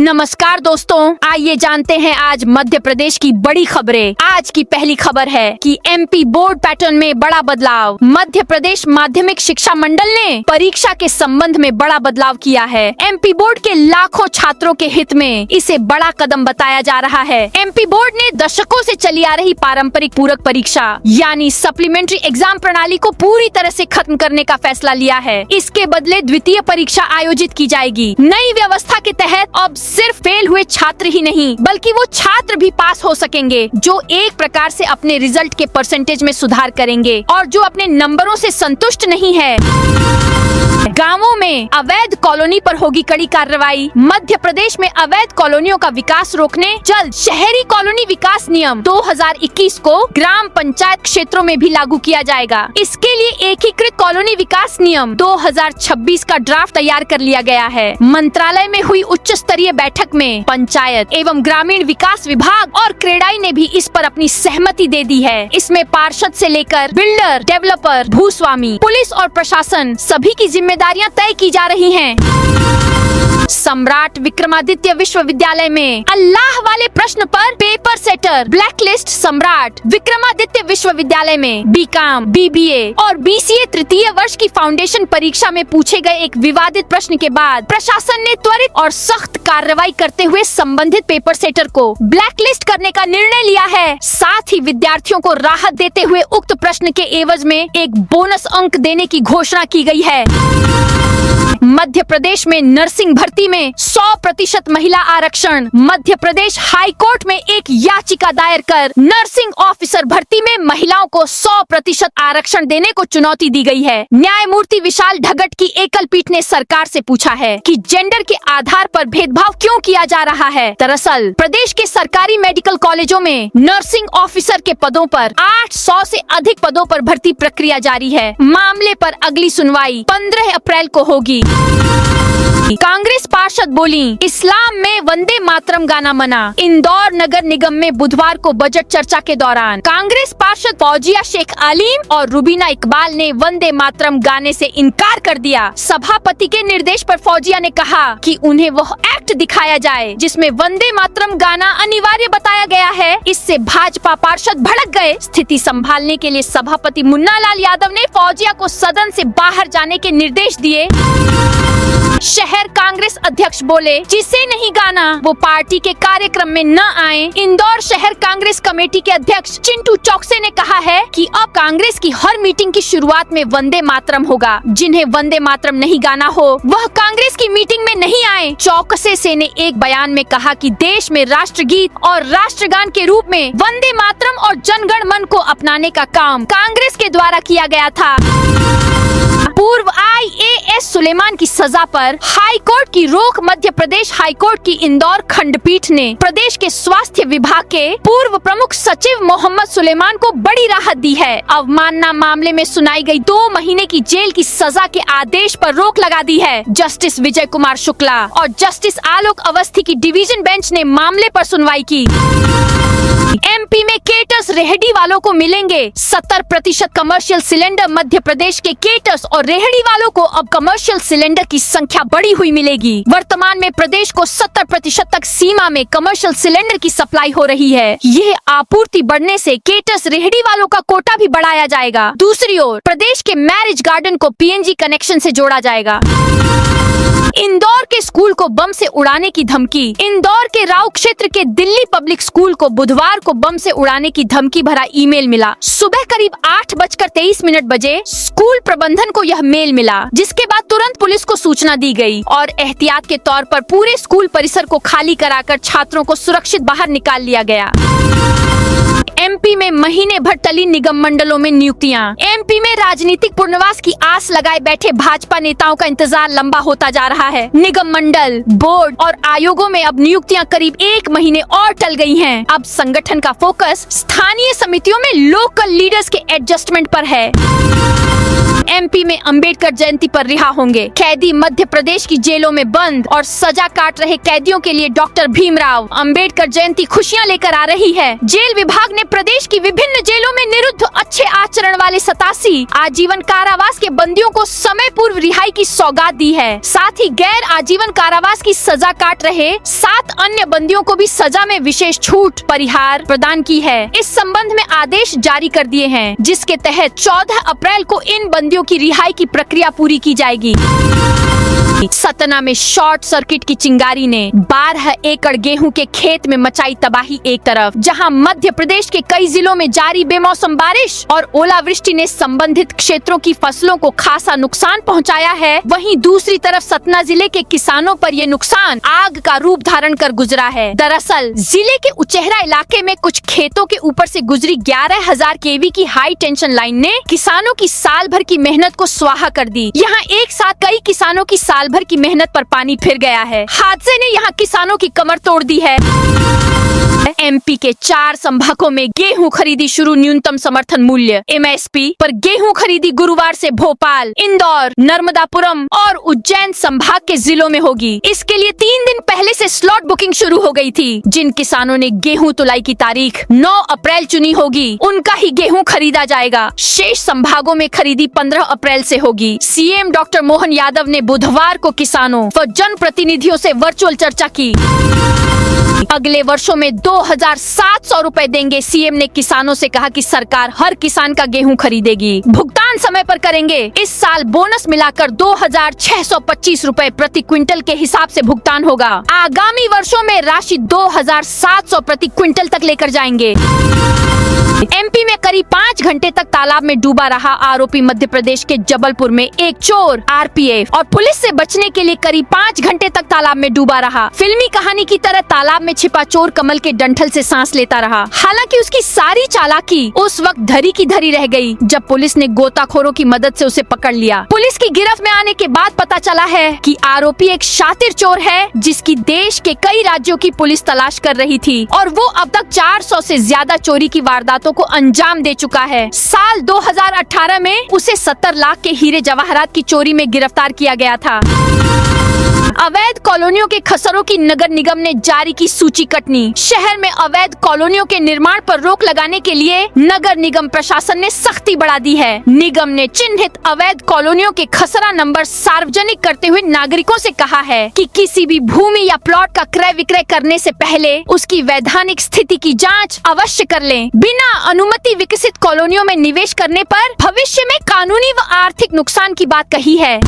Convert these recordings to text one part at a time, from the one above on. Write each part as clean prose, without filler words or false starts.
नमस्कार दोस्तों, आइए जानते हैं आज मध्य प्रदेश की बड़ी खबरें। आज की पहली खबर है कि एमपी बोर्ड पैटर्न में बड़ा बदलाव। मध्य प्रदेश माध्यमिक शिक्षा मंडल ने परीक्षा के संबंध में बड़ा बदलाव किया है। एमपी बोर्ड के लाखों छात्रों के हित में इसे बड़ा कदम बताया जा रहा है। एमपी बोर्ड ने दशकों से चली आ रही पारंपरिक पूरक परीक्षा यानी सप्लीमेंट्री एग्जाम प्रणाली को पूरी तरह से खत्म करने का फैसला लिया है। इसके बदले द्वितीय परीक्षा आयोजित की जाएगी। नई व्यवस्था के तहत अब सिर्फ फेल हुए छात्र ही नहीं बल्कि वो छात्र भी पास हो सकेंगे जो एक प्रकार से अपने रिजल्ट के परसेंटेज में सुधार करेंगे और जो अपने नंबरों से संतुष्ट नहीं है। गांवों में अवैध कॉलोनी पर होगी कड़ी कार्रवाई। मध्य प्रदेश में अवैध कॉलोनियों का विकास रोकने जल्द शहरी कॉलोनी विकास नियम 2021 को ग्राम पंचायत क्षेत्रों में भी लागू किया जाएगा। इसके लिए एकीकृत कॉलोनी विकास नियम 2026 का ड्राफ्ट तैयार कर लिया गया है। मंत्रालय में हुई उच्च स्तरीय बैठक में पंचायत एवं ग्रामीण विकास विभाग और क्रेडाई ने भी इस पर अपनी सहमति दे दी है। इसमें पार्षद से लेकर बिल्डर, डेवलपर, भूस्वामी, पुलिस और प्रशासन सभी की जिम्मेदारियां तय की जा रही हैं। सम्राट विक्रमादित्य विश्वविद्यालय में अल्लाह वाले प्रश्न पर पेपर सेटर ब्लैकलिस्ट। सम्राट विक्रमादित्य विश्वविद्यालय में बीकॉम, बीबीए और बीसीए तृतीय वर्ष की फाउंडेशन परीक्षा में पूछे गए एक विवादित प्रश्न के बाद प्रशासन ने त्वरित और सख्त कार्रवाई करते हुए संबंधित पेपर सेटर को ब्लैकलिस्ट करने का निर्णय लिया है। साथ ही विद्यार्थियों को राहत देते हुए उक्त प्रश्न के एवज में एक बोनस अंक देने की घोषणा की गई है। मध्य प्रदेश में नर्सिंग भर्ती में 100% महिला आरक्षण। मध्य प्रदेश हाई कोर्ट में एक याचिका दायर कर नर्सिंग ऑफिसर भर्ती में महिलाओं को 100% आरक्षण देने को चुनौती दी गई है। न्यायमूर्ति विशाल ढगट की एकल पीठ ने सरकार से पूछा है कि जेंडर के आधार पर भेदभाव क्यों किया जा रहा है। दरअसल प्रदेश के सरकारी मेडिकल कॉलेजों में नर्सिंग ऑफिसर के पदों पर 800 से अधिक पदों पर भर्ती प्रक्रिया जारी है। मामले पर अगली सुनवाई 15 अप्रैल को होगी। कांग्रेस पार्षद बोली, इस्लाम में वंदे मातरम गाना मना। इंदौर नगर निगम में बुधवार को बजट चर्चा के दौरान कांग्रेस पार्षद फौजिया शेख आलिम और रुबीना इकबाल ने वंदे मातरम गाने से इनकार कर दिया। सभापति के निर्देश पर फौजिया ने कहा कि उन्हें वह एक्ट दिखाया जाए जिसमें वंदे मातरम गाना अनिवार्य बताया गया है। इससे भाजपा पार्षद भड़क गए। स्थिति संभालने के लिए सभापति मुन्ना लाल यादव ने फौजिया को सदन से बाहर जाने के निर्देश दिए। शहर कांग्रेस अध्यक्ष बोले, जिसे नहीं गाना वो पार्टी के कार्यक्रम में न आए। इंदौर शहर कांग्रेस कमेटी के अध्यक्ष चिंटू चौकसे ने कहा है कि अब कांग्रेस की हर मीटिंग की शुरुआत में वंदे मातरम होगा। जिन्हें वंदे मातरम नहीं गाना हो वह कांग्रेस की मीटिंग में नहीं आए। चौकसे ने एक बयान में कहा कि देश में राष्ट्रगीत और राष्ट्रगान के रूप में वंदे मातरम और जनगण मन को अपनाने का काम कांग्रेस के द्वारा किया गया था। पूर्व IAS सुलेमान की सजा पर हाई कोर्ट की रोक। मध्य प्रदेश हाई कोर्ट की इंदौर खंडपीठ ने प्रदेश के स्वास्थ्य विभाग के पूर्व प्रमुख सचिव मोहम्मद सुलेमान को बड़ी राहत दी है। अवमानना मामले में सुनाई गई 2 महीने की जेल की सजा के आदेश पर रोक लगा दी है। जस्टिस विजय कुमार शुक्ला और जस्टिस आलोक अवस्थी की डिवीजन बेंच ने मामले पर सुनवाई की। एमपी में केटर्स रेहड़ी वालों को मिलेंगे 70% कमर्शियल सिलेंडर। मध्य प्रदेश के केटर्स और रेहड़ी वालों को अब कमर्शियल सिलेंडर की संख्या बढ़ी हुई मिलेगी। वर्तमान में प्रदेश को 70% तक सीमा में कमर्शियल सिलेंडर की सप्लाई हो रही है। यह आपूर्ति बढ़ने से केटर्स रेहड़ी वालों का कोटा भी बढ़ाया जाएगा। दूसरी ओर प्रदेश के मैरिज गार्डन को PNG कनेक्शन से जोड़ा जाएगा। इंदौर के स्कूल को बम से उड़ाने की धमकी। इंदौर के राव क्षेत्र के दिल्ली पब्लिक स्कूल को बुधवार को बम से उड़ाने की धमकी भरा ईमेल मिला। सुबह करीब 8:23 बजे स्कूल प्रबंधन को यह मेल मिला, जिसके बाद तुरंत पुलिस को सूचना दी गई और एहतियात के तौर पर पूरे स्कूल परिसर को खाली कराकर छात्रों को सुरक्षित बाहर निकाल लिया गया। एमपी में महीने भर टली निगम मंडलों में नियुक्तियां। एमपी में राजनीतिक पुनर्वास की आस लगाए बैठे भाजपा नेताओं का इंतजार लंबा होता जा रहा है। निगम मंडल, बोर्ड और आयोगों में अब नियुक्तियां करीब 1 महीने और टल गई हैं। अब संगठन का फोकस स्थानीय समितियों में लोकल लीडर्स के एडजस्टमेंट पर है। एमपी में अंबेडकर जयंती पर रिहा होंगे कैदी। मध्य प्रदेश की जेलों में बंद और सजा काट रहे कैदियों के लिए डॉक्टर भीमराव अंबेडकर जयंती खुशियां लेकर आ रही है। जेल विभाग ने प्रदेश की विभिन्न जेलों में निरुद्ध अच्छे आचरण वाले 87 आजीवन कारावास के बंदियों को समय पूर्व रिहाई की सौगात दी है। साथ ही गैर आजीवन कारावास की सजा काट रहे 7 अन्य बंदियों को भी सजा में विशेष छूट परिहार प्रदान की है। इस संबंध में आदेश जारी कर दिए हैं, जिसके तहत 14 अप्रैल को इन बंदियों की रिहाई की प्रक्रिया पूरी की जाएगी। सतना में शॉर्ट सर्किट की चिंगारी ने 12 एकड़ गेहूं के खेत में मचाई तबाही। एक तरफ जहां मध्य प्रदेश के कई जिलों में जारी बेमौसम बारिश और ओलावृष्टि ने संबंधित क्षेत्रों की फसलों को खासा नुकसान पहुंचाया है, वहीं दूसरी तरफ सतना जिले के किसानों पर ये नुकसान आग का रूप धारण कर गुजरा है। दरअसल जिले के उचेहरा इलाके में कुछ खेतों के ऊपर से गुजरी 11,000 केवी की हाई टेंशन लाइन ने किसानों की साल भर की मेहनत को स्वाहा कर दी। यहाँ एक साथ कई किसानों की साल भर की मेहनत पर पानी फिर गया है। हादसे ने यहाँ किसानों की कमर तोड़ दी है। एमपी के 4 संभागों में गेहूं खरीदी शुरू। न्यूनतम समर्थन मूल्य एमएसपी पर गेहूं खरीदी गुरुवार से भोपाल, इंदौर, नर्मदापुरम और उज्जैन संभाग के जिलों में होगी। इसके लिए 3 दिन पहले से स्लॉट बुकिंग शुरू हो गई थी। जिन किसानों ने गेहूं तुलाई की तारीख 9 अप्रैल चुनी होगी, उनका ही गेहूं खरीदा जाएगा। शेष संभागों में खरीदी 15 अप्रैल से होगी। सीएम डॉक्टर मोहन यादव ने बुधवार को किसानों व जनप्रतिनिधियों से वर्चुअल चर्चा की। अगले वर्षों में 2,700 रुपए देंगे। सीएम ने किसानों से कहा कि सरकार हर किसान का गेहूं खरीदेगी, भुगतान समय पर करेंगे। इस साल बोनस मिलाकर 2,625 रुपए प्रति क्विंटल के हिसाब से भुगतान होगा। आगामी वर्षों में राशि 2,700 प्रति क्विंटल तक लेकर जाएंगे। एमपी में करीब 5 घंटे तक तालाब में डूबा रहा आरोपी। मध्य प्रदेश के जबलपुर में एक चोर आरपीएफ और पुलिस से बचने के लिए करीब 5 घंटे तक तालाब में डूबा रहा। फिल्मी कहानी की तरह तालाब में छिपा चोर कमल के डंठल से सांस लेता रहा। हालांकि उसकी सारी चालाकी उस वक्त धरी की धरी रह गई जब पुलिस ने गोताखोरों की मदद से उसे पकड़ लिया। पुलिस की गिरफ्त में आने के बाद पता चला है कि आरोपी एक शातिर चोर है, जिसकी देश के कई राज्यों की पुलिस तलाश कर रही थी और वो अब तक 400 से ज्यादा चोरी की वारदातों को अंजाम दे चुका है। साल 2018 में उसे 70 लाख के हीरे जवाहरात की चोरी में गिरफ्तार किया गया था। अवैध कॉलोनियों के खसरों की नगर निगम ने जारी की सूची कटनी। शहर में अवैध कॉलोनियों के निर्माण पर रोक लगाने के लिए नगर निगम प्रशासन ने सख्ती बढ़ा दी है। निगम ने चिन्हित अवैध कॉलोनियों के खसरा नंबर सार्वजनिक करते हुए नागरिकों से कहा है कि किसी भी भूमि या प्लॉट का क्रय विक्रय करने से पहले उसकी वैधानिक स्थिति की जाँच अवश्य कर लें। बिना अनुमति विकसित कॉलोनियों में निवेश करने पर भविष्य में कानूनी व आर्थिक नुकसान की बात कही है।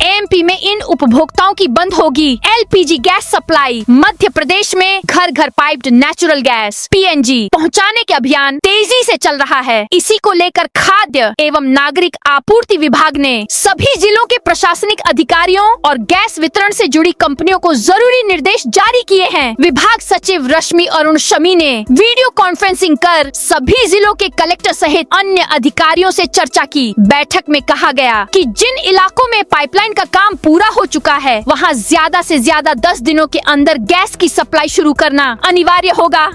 एमपी में इन उपभोक्ताओं की बंद होगी LPG gas supply. Madhya Pradesh में घर घर पाइप्ड नेचुरल गैस पीएनजी पहुंचाने के अभियान तेजी से चल रहा है। इसी को लेकर खाद्य एवं नागरिक आपूर्ति विभाग ने सभी जिलों के प्रशासनिक अधिकारियों और गैस वितरण से जुड़ी कंपनियों को जरूरी निर्देश जारी किए हैं। विभाग सचिव रश्मि अरुण शमी ने वीडियो कॉन्फ्रेंसिंग कर सभी जिलों के कलेक्टर सहित अन्य अधिकारियों से चर्चा की। बैठक में कहा गया कि जिन इलाकों में पाइपलाइन का काम पूरा हो चुका है, वहां ज्यादा से ज्यादा 10 दिनों के अंदर गैस की सप्लाई शुरू करना अनिवार्य होगा।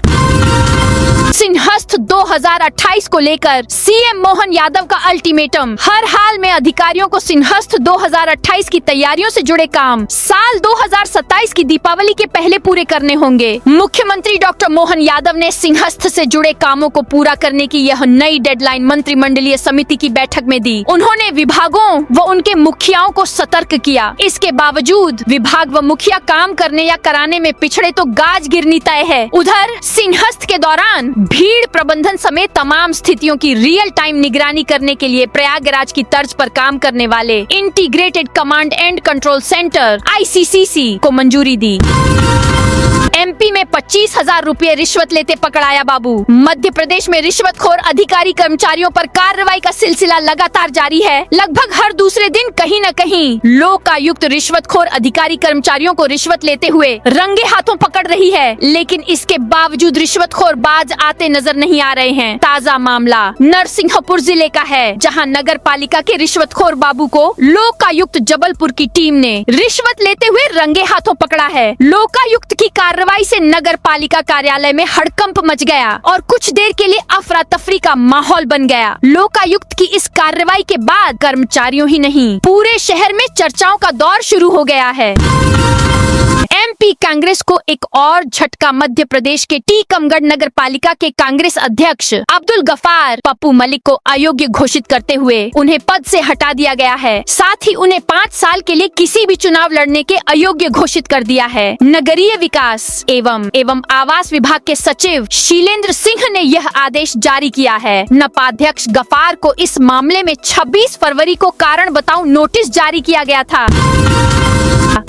सिंहस्थ 2028 को लेकर सीएम मोहन यादव का अल्टीमेटम। हर हाल में अधिकारियों को सिंहस्थ 2028 की तैयारियों से जुड़े काम साल 2027 की दीपावली के पहले पूरे करने होंगे। मुख्यमंत्री डॉक्टर मोहन यादव ने सिंहस्थ से जुड़े कामों को पूरा करने की यह नई डेडलाइन मंत्रिमंडलीय समिति की बैठक में दी। उन्होंने विभागों व उनके मुखियाओं को सतर्क किया। इसके बावजूद विभाग व मुखिया काम करने या कराने में पिछड़े तो गाज गिरनी तय है। उधर सिंहस्थ के दौरान भीड़ प्रबंधन समेत तमाम स्थितियों की रियल टाइम निगरानी करने के लिए प्रयागराज की तर्ज पर काम करने वाले integrated command and control centre ICCC को मंजूरी दी। एमपी में 25,000 रुपए रिश्वत लेते पकड़ाया बाबू। मध्य प्रदेश में रिश्वतखोर अधिकारी कर्मचारियों पर कार्रवाई का सिलसिला लगातार जारी है। लगभग हर दूसरे दिन कहीं न कहीं लोकायुक्त रिश्वतखोर अधिकारी कर्मचारियों को रिश्वत लेते हुए रंगे हाथों पकड़ रही है, लेकिन इसके बावजूद रिश्वतखोर बाज आते नजर नहीं आ रहे हैं। ताजा मामला नरसिंहपुर जिले का है, जहां नगर पालिका के रिश्वतखोर बाबू को लोकायुक्त जबलपुर की टीम ने रिश्वत लेते हुए रंगे हाथों पकड़ा है। लोकायुक्त की कार्रवाई कार्रवाई से नगर पालिका कार्यालय में हड़कंप मच गया और कुछ देर के लिए अफरा तफरी का माहौल बन गया। लोकायुक्त की इस कार्रवाई के बाद कर्मचारियों ही नहीं, पूरे शहर में चर्चाओं का दौर शुरू हो गया है। एमपी कांग्रेस को एक और झटका। मध्य प्रदेश के टीकमगढ़ नगर पालिका के कांग्रेस अध्यक्ष अब्दुल गफार पप्पू मलिक को अयोग्य घोषित करते हुए उन्हें पद से हटा दिया गया है। साथ ही उन्हें 5 साल के लिए किसी भी चुनाव लड़ने के अयोग्य घोषित कर दिया है। नगरीय विकास एवं आवास विभाग के सचिव शीलेंद्र सिंह ने यह आदेश जारी किया है। नपाध्यक्ष गफार को इस मामले में 26 फरवरी को कारण बताओ नोटिस जारी किया गया था।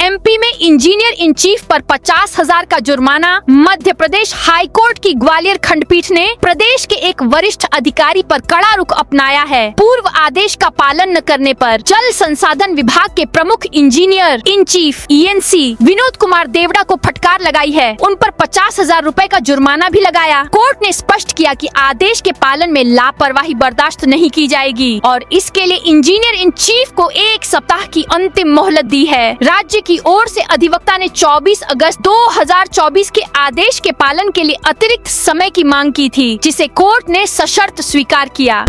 एमपी में इंजीनियर इन चीफ पर 50,000 का जुर्माना। मध्य प्रदेश हाई कोर्ट की ग्वालियर खंडपीठ ने प्रदेश के एक वरिष्ठ अधिकारी पर कड़ा रुख अपनाया है। पूर्व आदेश का पालन न करने पर जल संसाधन विभाग के प्रमुख engineer in chief ENC Vinod Kumar Deora को फटकार लगाई है। उन पर 50,000 रुपए का जुर्माना भी लगाया। कोर्ट ने स्पष्ट किया कि आदेश के पालन में लापरवाही बर्दाश्त नहीं की जाएगी और इसके लिए इंजीनियर इन चीफ को 1 सप्ताह की अंतिम मोहलत दी है। राज्य की ओर से अधिवक्ता ने 24 अगस्त 2024 के आदेश के पालन के लिए अतिरिक्त समय की मांग की थी, जिसे कोर्ट ने सशर्त स्वीकार किया।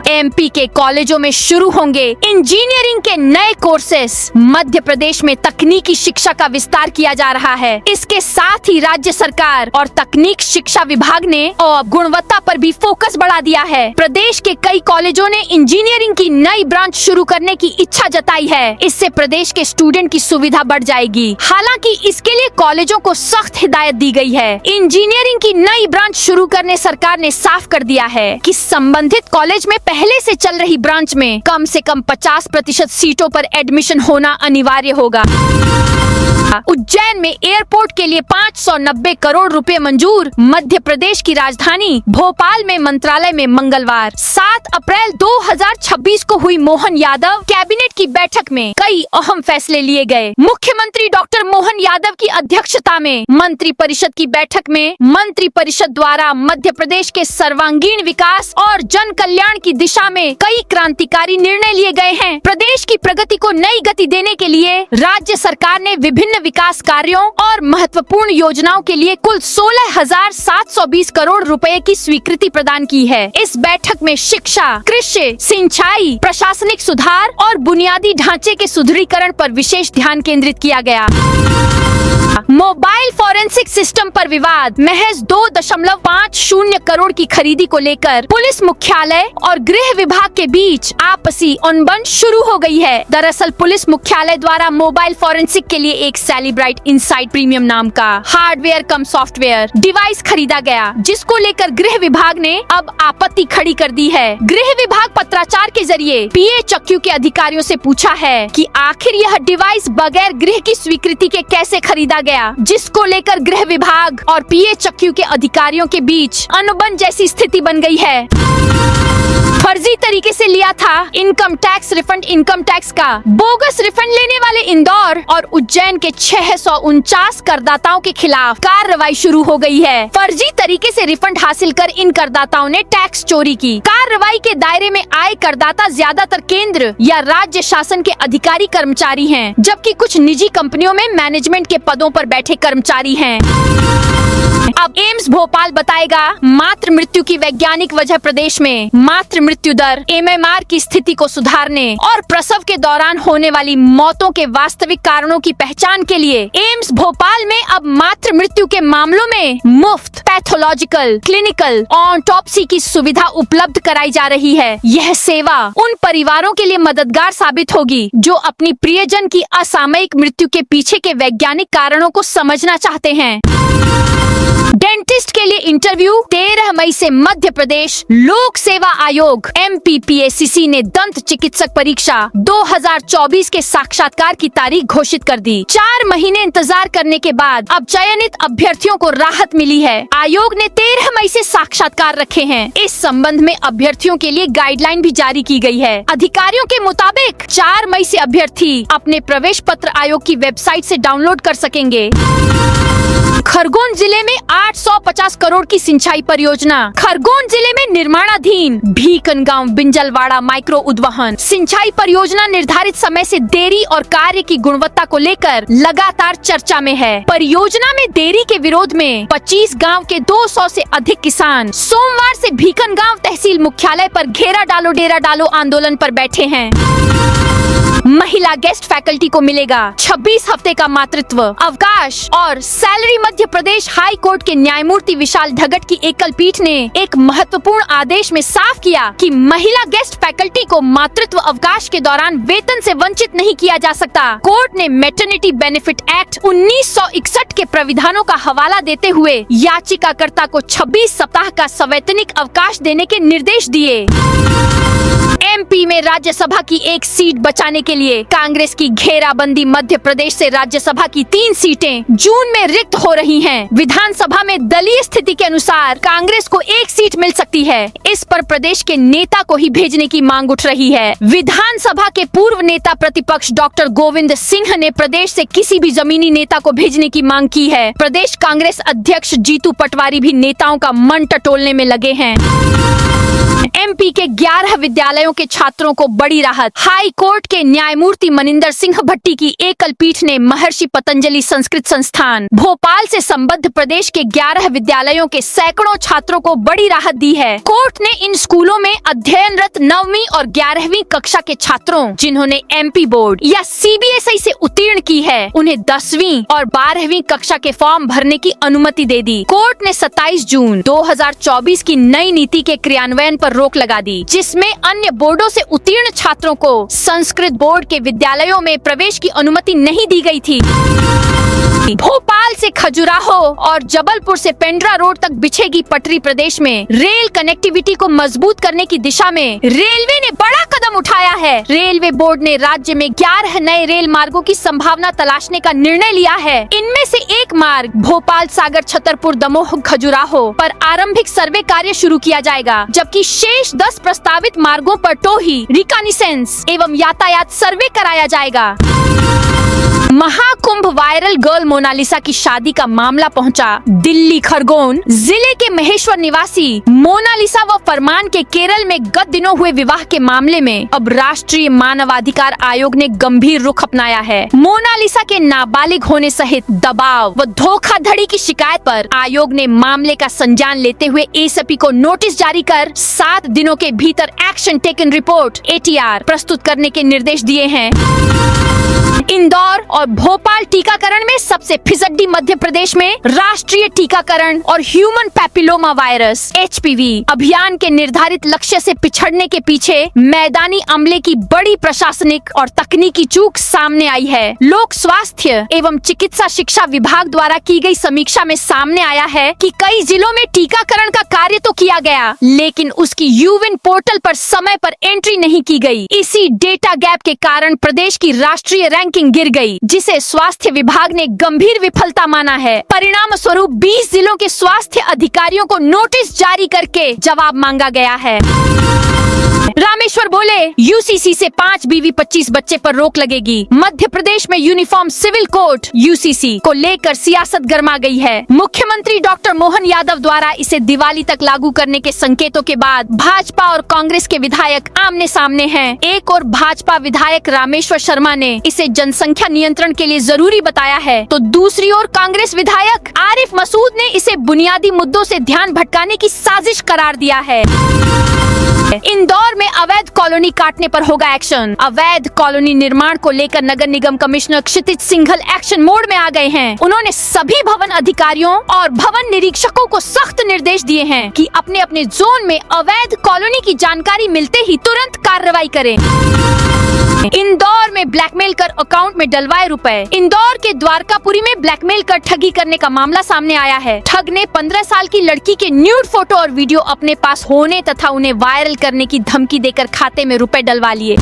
एमपी के कॉलेजों में शुरू होंगे इंजीनियरिंग के नए कोर्सेस। मध्य प्रदेश में तकनीकी शिक्षा का विस्तार किया जा रहा है। इसके साथ ही राज्य सरकार और तकनीक शिक्षा विभाग ने और गुणवत्ता पर भी फोकस बढ़ा दिया है। प्रदेश के कई कॉलेजों ने इंजीनियरिंग की नई ब्रांच शुरू करने की इच्छा जताई है। इससे प्रदेश के स्टूडेंट की सुविधा बढ़ जाएगी। हालांकि इसके लिए कॉलेजों को सख्त हिदायत दी गई है। इंजीनियरिंग की नई ब्रांच शुरू करने सरकार ने साफ कर दिया है कि संबंधित कॉलेज में पहले से चल रही ब्रांच में कम से कम 50% सीटों पर एडमिशन होना अनिवार्य होगा। उज्जैन में एयरपोर्ट के लिए 590 करोड़ रुपए मंजूर। मध्य प्रदेश की राजधानी भोपाल में मंत्रालय में मंगलवार 7 अप्रैल 2026 को हुई मोहन यादव कैबिनेट की बैठक में कई अहम फैसले लिए गए। मुख्यमंत्री डॉक्टर मोहन यादव की अध्यक्षता में मंत्री परिषद की बैठक में मंत्री परिषद द्वारा मध्य प्रदेश के सर्वांगीण विकास और जन कल्याण की दिशा में कई क्रांतिकारी निर्णय लिए गए हैं। प्रदेश की प्रगति को नई गति देने के लिए राज्य सरकार ने विभिन्न विकास कार्यों और महत्वपूर्ण योजनाओं के लिए कुल 16,720 करोड़ रुपए की स्वीकृति प्रदान की है। इस बैठक में शिक्षा, कृषि, सिंचाई, प्रशासनिक सुधार और बुनियादी ढांचे के सुदृढ़ीकरण पर विशेष ध्यान केंद्रित किया गया। मोबाइल फॉरेंसिक सिस्टम पर विवाद। महज 2.50 करोड़ की खरीदी को लेकर पुलिस मुख्यालय और गृह विभाग के बीच आपसी अनबन शुरू हो गई है। दरअसल पुलिस मुख्यालय द्वारा मोबाइल फॉरेंसिक के लिए एक सेलिब्राइट इनसाइट प्रीमियम नाम का हार्डवेयर कम सॉफ्टवेयर डिवाइस खरीदा गया, जिसको लेकर गृह विभाग ने अब आपत्ति खड़ी कर दी है। गृह विभाग पत्राचार के जरिए PHQ के अधिकारियों से पूछा है कि आखिर यह डिवाइस बगैर गृह की स्वीकृति के कैसे खरीदा गया, जिसको लेकर गृह विभाग और PHQ के अधिकारियों के बीच अनुबंध जैसी स्थिति बन गई है। फर्जी तरीके से लिया था income tax refund. Income tax का बोगस रिफंड लेने वाले इंदौर और उज्जैन के 649 करदाताओं के खिलाफ कार्रवाई शुरू हो गई है। फर्जी तरीके से रिफंड हासिल कर इन करदाताओं ने टैक्स चोरी की। कार्रवाई के दायरे में आए करदाता ज्यादातर केंद्र या राज्य शासन के अधिकारी कर्मचारी हैं, जबकि कुछ निजी कंपनियों में मैनेजमेंट के पदों पर बैठे कर्मचारी हैं। अब एम्स भोपाल बताएगा मातृ मृत्यु की वैज्ञानिक वजह। प्रदेश में मातृ मृत्यु दर, MMR की स्थिति को सुधारने और प्रसव के दौरान होने वाली मौतों के वास्तविक कारणों की पहचान के लिए एम्स भोपाल में अब मातृ मृत्यु के मामलों में मुफ्त पैथोलॉजिकल, क्लिनिकल ऑटोप्सी की सुविधा उपलब्ध कराई जा रही है। यह सेवा उन परिवारों के लिए मददगार साबित होगी जो अपनी प्रियजन की असामयिक मृत्यु के पीछे के वैज्ञानिक कारणों को समझना चाहते हैं। डेंटिस्ट के लिए इंटरव्यू। 13 मई से मध्य प्रदेश लोक सेवा आयोग MPPACC ने दंत चिकित्सक परीक्षा 2024 के साक्षात्कार की तारीख घोषित कर दी। 4 महीने इंतजार करने के बाद अब चयनित अभ्यर्थियों को राहत मिली है। आयोग ने 13 मई से साक्षात्कार रखे हैं। इस संबंध में अभ्यर्थियों के लिए गाइडलाइन भी जारी की गई है। अधिकारियों के मुताबिक 4 मई से अभ्यर्थी अपने प्रवेश पत्र आयोग की वेबसाइट से डाउनलोड कर सकेंगे। खरगोन जिले में 800 150 करोड़ की सिंचाई परियोजना। खरगोन जिले में निर्माणाधीन भीकनगांव बिंजलवाड़ा माइक्रो उद्वहन सिंचाई परियोजना निर्धारित समय से देरी और कार्य की गुणवत्ता को लेकर लगातार चर्चा में है। परियोजना में देरी के विरोध में 25 गांव के 200 से अधिक किसान सोमवार से भीकनगांव तहसील मुख्यालय पर घेरा डालो डेरा डालो आंदोलन पर बैठे हैं। महिला गेस्ट फैकल्टी को मिलेगा 26 हफ्ते का मातृत्व अवकाश और salary. Madhya Pradesh high court के न्यायमूर्ति विशाल धगट की एकल पीठ ने एक महत्वपूर्ण आदेश में साफ किया कि महिला गेस्ट फैकल्टी को मातृत्व अवकाश के दौरान वेतन से वंचित नहीं किया जा सकता। कोर्ट ने मैटरनिटी बेनिफिट एक्ट 1961 के प्राविधानों का हवाला देते हुए याचिकाकर्ता को 26 सप्ताह का सवैतनिक अवकाश देने के निर्देश दिए। एमपी में राज्यसभा की एक सीट बचाने के लिए कांग्रेस की घेराबंदी। मध्य प्रदेश से राज्यसभा की 3 सीटें जून में रिक्त हो रही हैं। विधानसभा में दलीय स्थिति के अनुसार कांग्रेस को 1 सीट मिल सकती है। इस पर प्रदेश के नेता को ही भेजने की मांग उठ रही है। विधानसभा के पूर्व नेता प्रतिपक्ष डॉक्टर गोविंद सिंह ने प्रदेश से किसी भी जमीनी नेता को भेजने की मांग की है। प्रदेश कांग्रेस अध्यक्ष जीतू पटवारी भी नेताओं का मन टटोलने में लगे हैं। एमपी के 11 विद्यालयों के छात्रों को बड़ी राहत। हाई कोर्ट के न्यायमूर्ति मनिंदर सिंह भट्टी की एकल पीठ ने महर्षि पतंजलि संस्कृत संस्थान भोपाल से संबद्ध प्रदेश के 11 विद्यालयों के सैकड़ों छात्रों को बड़ी राहत दी है। कोर्ट ने इन स्कूलों में अध्ययनरत 9वीं और 11वीं कक्षा के छात्रों जिन्होंने एमपी बोर्ड या सीबीएसई से उत्तीर्ण की है, उन्हें 10वीं और 12वीं कक्षा के फॉर्म भरने की अनुमति दे दी। कोर्ट ने 27 जून 2024 की नई नीति के क्रियान्वयन पर रोक लगा दी, जिसमें अन्य बोर्डों से उत्तीर्ण छात्रों को संस्कृत बोर्ड के विद्यालयों में प्रवेश की अनुमति नहीं दी गई थी। भोपाल से खजुराहो और जबलपुर से पेंड्रा रोड तक बिछेगी पटरी। प्रदेश में रेल कनेक्टिविटी को मजबूत करने की दिशा में रेलवे ने बड़ा कदम उठाया है। रेलवे बोर्ड ने राज्य में 11 नए रेल मार्गों की संभावना तलाशने का निर्णय लिया है। इनमें से एक मार्ग भोपाल सागर छतरपुर दमोह खजुराहो पर आरंभिक सर्वे कार्य शुरू किया जाएगा, जबकि शेष 10 प्रस्तावित मार्गों पर टोही, रिकॉनिसेंस एवं यातायात सर्वे कराया जाएगा। महाकुंभ वायरल गर्ल मोनालिसा की शादी का मामला पहुंचा दिल्ली। खरगोन जिले के महेश्वर निवासी मोनालिसा व फरमान के केरल में गत दिनों हुए विवाह के मामले में अब राष्ट्रीय मानवाधिकार आयोग ने गंभीर रुख अपनाया है। मोनालिसा के नाबालिग होने सहित दबाव व धोखाधड़ी की शिकायत पर आयोग ने मामले का संज्ञान लेते हुए एसीपी को नोटिस जारी कर 7 दिनों के भीतर एक्शन टेकन रिपोर्ट ATR प्रस्तुत करने के निर्देश दिए हैं। इंदौर और भोपाल टीकाकरण में सबसे फिसड्डी मध्य प्रदेश में राष्ट्रीय टीकाकरण और ह्यूमन पैपिलोमा वायरस HPV अभियान के निर्धारित लक्ष्य से पिछड़ने के पीछे मैदानी अमले की बड़ी प्रशासनिक और तकनीकी चूक सामने आई है। लोक स्वास्थ्य एवं चिकित्सा शिक्षा विभाग द्वारा की गई समीक्षा में सामने आया है कि कई जिलों में टीकाकरण का कार्य तो किया गया, लेकिन उसकी यूविन पोर्टल पर समय पर एंट्री नहीं की गई। इसी डेटा गैप के कारण प्रदेश की राष्ट्रीय रैंकिंग गिर गई, जिसे स्वास्थ्य विभाग ने गंभीर विफलता माना है। परिणाम स्वरूप 20 जिलों के स्वास्थ्य अधिकारियों को नोटिस जारी करके जवाब मांगा गया है। रामेश्वर बोले यूसीसी से 5 बीवी 25 बच्चे पर रोक लगेगी। मध्य प्रदेश में यूनिफॉर्म सिविल कोड यूसीसी को लेकर सियासत गर्मा गई है। मुख्यमंत्री डॉक्टर मोहन यादव द्वारा इसे दिवाली तक लागू करने के संकेतों के बाद भाजपा और कांग्रेस के विधायक आमने सामने हैं। एक और भाजपा विधायक रामेश्वर शर्मा ने इसे जनसंख्या नियंत्रण के लिए जरूरी बताया है, तो दूसरी ओर कांग्रेस विधायक आरिफ मसूद ने इसे बुनियादी मुद्दों से ध्यान भटकाने की साजिश करार दिया है। इंदौर में अवैध कॉलोनी काटने पर होगा एक्शन। अवैध कॉलोनी निर्माण को लेकर नगर निगम कमिश्नर क्षितिज सिंघल एक्शन मोड में आ गए हैं। उन्होंने सभी भवन अधिकारियों और भवन निरीक्षकों को सख्त निर्देश दिए हैं कि अपने अपने जोन में अवैध कॉलोनी की जानकारी मिलते ही तुरंत कार्रवाई करें। इंदौर में ब्लैकमेल कर अकाउंट में डलवाए रुपए। इंदौर के द्वारकापुरी में ब्लैकमेल कर ठगी करने का मामला सामने आया है। ठग ने 15 साल की लड़की के न्यूड फोटो और वीडियो अपने पास होने तथा उन्हें वायरल करने की धमकी देकर खाते में रुपए डलवा लिए।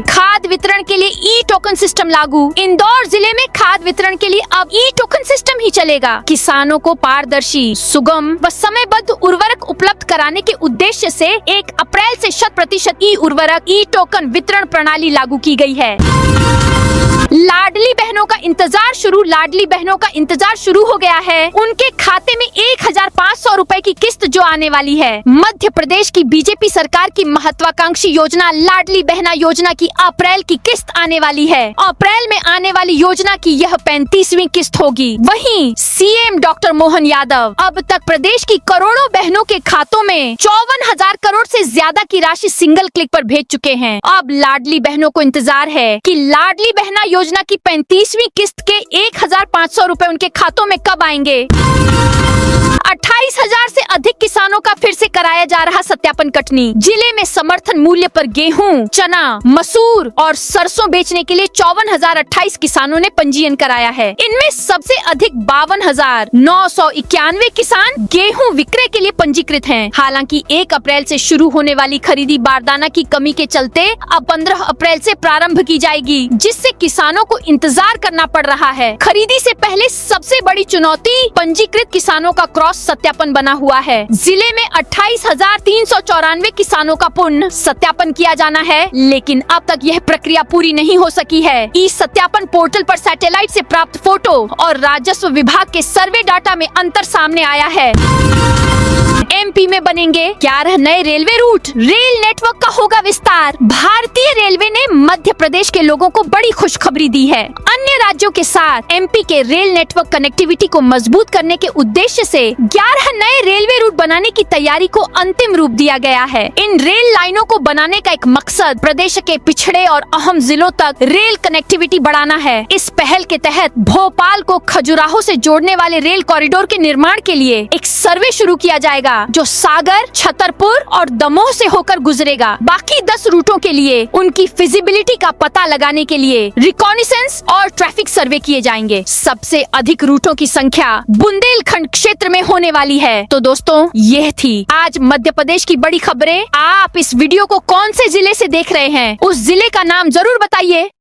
खाद वितरण के लिए ई टोकन सिस्टम लागू। इंदौर जिले में खाद वितरण के लिए अब ई टोकन सिस्टम ही चलेगा। किसानों को पारदर्शी, सुगम व समयबद्ध उर्वरक उपलब्ध कराने के उद्देश्य से 1 अप्रैल से 100% ई उर्वरक ई टोकन वितरण प्रणाली लागू की गई है। लाडली बहनों का इंतजार शुरू हो गया है। उनके खाते में 1500 रुपए की किस्त जो आने वाली है। मध्य प्रदेश की बीजेपी सरकार की महत्वाकांक्षी योजना लाडली बहना योजना की अप्रैल की किस्त आने वाली है। अप्रैल में आने वाली योजना की यह 35वीं किस्त होगी। वहीं सीएम डॉक्टर मोहन यादव अब तक प्रदेश की करोड़ों बहनों के खातों में 54,000 करोड़ से ज्यादा की राशि सिंगल क्लिक पर भेज चुके हैं। अब लाडली बहनों को इंतजार है कि लाडली बहना योजना की 35वीं किस्त के 1500 रुपए उनके खातों में कब आएंगे। 28,000 से अधिक किसानों का फिर से कराया जा रहा सत्यापन कटनी। जिले में समर्थन मूल्य पर गेहूं, चना, मसूर और सरसों बेचने के लिए 54,028 किसानों ने पंजीयन कराया है। इनमें सबसे अधिक 52,991 किसान गेहूं विक्रय के लिए पंजीकृत हैं। हालांकि 1 अप्रैल से शुरू होने वाली खरीदी बारदाना की कमी के चलते अब 15 अप्रैल से प्रारंभ की जाएगी, जिससे किसानों को इंतजार करना पड़ रहा है। खरीदी से पहले सबसे बड़ी चुनौती पंजीकृत किसानों का क्रॉस सत्यापन बना हुआ है। जिले में 28,394 किसानों का पुनः सत्यापन किया जाना है, लेकिन अब तक यह प्रक्रिया पूरी नहीं हो सकी है। ई सत्यापन पोर्टल पर सैटेलाइट से प्राप्त फोटो और राजस्व विभाग के सर्वे डाटा में अंतर सामने आया है। एमपी में बनेंगे 11 नए रेलवे रूट, रेल नेटवर्क का होगा विस्तार। भारतीय रेलवे ने मध्य प्रदेश के लोगों को बड़ी खुशखबरी दी है। अन्य राज्यों के साथ एमपी के रेल नेटवर्क कनेक्टिविटी को मजबूत करने के उद्देश्य से 11 नए रेलवे रूट बनाने की तैयारी को अंतिम रूप दिया गया है। इन रेल लाइनों को बनाने का एक मकसद प्रदेश के पिछड़े और अहम जिलों तक रेल कनेक्टिविटी बढ़ाना है। इस पहल के तहत भोपाल को खजुराहो से जोड़ने वाले रेल कॉरिडोर के निर्माण के लिए एक सर्वे शुरू किया जाएगा, जो सागर, छतरपुर और दमोह से होकर गुजरेगा। बाकी 10 रूटों के लिए उनकी फिजिबिलिटी का पता लगाने के लिए रिकॉनिसेंस और ट्रैफिक सर्वे किए जाएंगे। सबसे अधिक रूटों की संख्या बुंदेलखंड क्षेत्र में होने वाली है। तो दोस्तों, यह थी आज मध्य प्रदेश की बड़ी खबरें। आप इस वीडियो को कौन से जिले से देख रहे हैं, उस जिले का नाम जरूर बताइए।